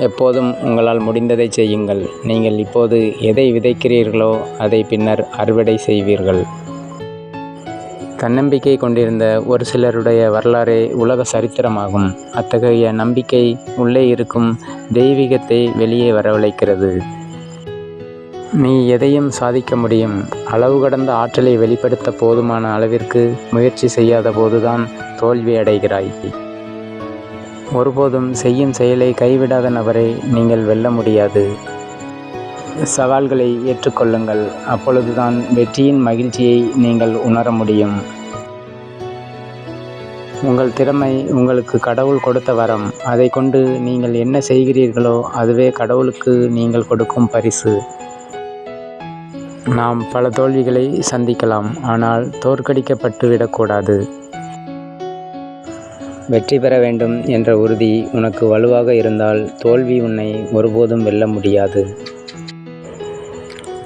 எப்போதும் உங்களால் முடிந்ததை செய்யுங்கள். நீங்கள் இப்போது எதை விதைக்கிறீர்களோ அதை பின்னர் அறுவடை செய்வீர்கள். தன்னம்பிக்கை கொண்டிருந்த ஒரு சிலருடைய வரலாறே உலக சரித்திரமாகும். அத்தகைய நம்பிக்கை உள்ளே இருக்கும் தெய்வீகத்தை வெளியே வரவழைக்கிறது. நீ எதையும் சாதிக்க முடியும். அளவு கடந்த ஆற்றலை வெளிப்படுத்த போதுமான அளவிற்கு முயற்சி செய்யாத போதுதான் தோல்வி அடைகிறாய். ஒருபோதும் செய்யும் செயலை கைவிடாத நபரை நீங்கள் வெல்ல முடியாது. சவால்களை ஏற்றுக்கொள்ளுங்கள். அப்பொழுதுதான் வெற்றியின் மகிழ்ச்சியை நீங்கள் உணர முடியும். உங்கள் திறமை உங்களுக்கு கடவுள் கொடுத்த வரம். அதை கொண்டு நீங்கள் என்ன செய்கிறீர்களோ அதுவே கடவுளுக்கு நீங்கள் கொடுக்கும் பரிசு. நாம் பல தோல்விகளை சந்திக்கலாம், ஆனால் தோற்கடிக்கப்பட்டு விடக்கூடாது. வெற்றி பெற வேண்டும் என்ற உறுதி உனக்கு வலுவாக இருந்தால் தோல்வி உன்னை ஒருபோதும் வெல்ல முடியாது.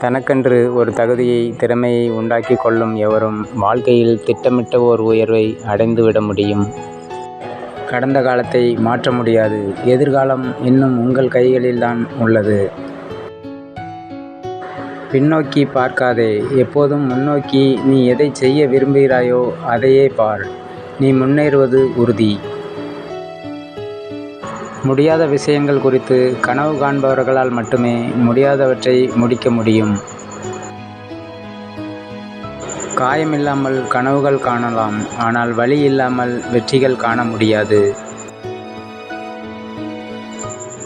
தனக்கென்று ஒரு தகுதியை, திறமையை உண்டாக்கி கொள்ளும் எவரும் வாழ்க்கையில் திட்டமிட்ட ஓர் உயர்வை அடைந்துவிட முடியும். கடந்த காலத்தை மாற்ற முடியாது. எதிர்காலம் இன்னும் உங்கள் கைகளில்தான் உள்ளது. பின்னோக்கி பார்க்காதே, எப்போதும் முன்னோக்கி. நீ எதை செய்ய விரும்புகிறாயோ அதையே பார். நீ முன்னேறுவது உறுதி. முடியாத விஷயங்கள் குறித்து கனவு காண்பவர்களால் மட்டுமே முடியாதவற்றை முடிக்க முடியும். காயமில்லாமல் கனவுகள் காணலாம், ஆனால் வலி இல்லாமல் வெற்றிகள் காண முடியாது.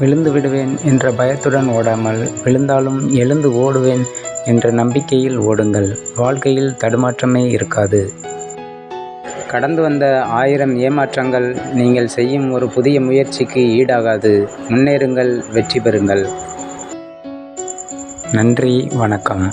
விழுந்து விடுவேன் என்ற பயத்துடன் ஓடாமல், விழுந்தாலும் எழுந்து ஓடுவேன் என்ற நம்பிக்கையில் ஓடுங்கள். வாழ்க்கையில் தடுமாற்றமே இருக்காது. கடந்து வந்த 1000 ஏமாற்றங்கள் நீங்கள் செய்யும் ஒரு புதிய முயற்சிக்கு ஈடாகாது. முன்னேறுங்கள், வெற்றி பெறுங்கள். நன்றி, வணக்கம்.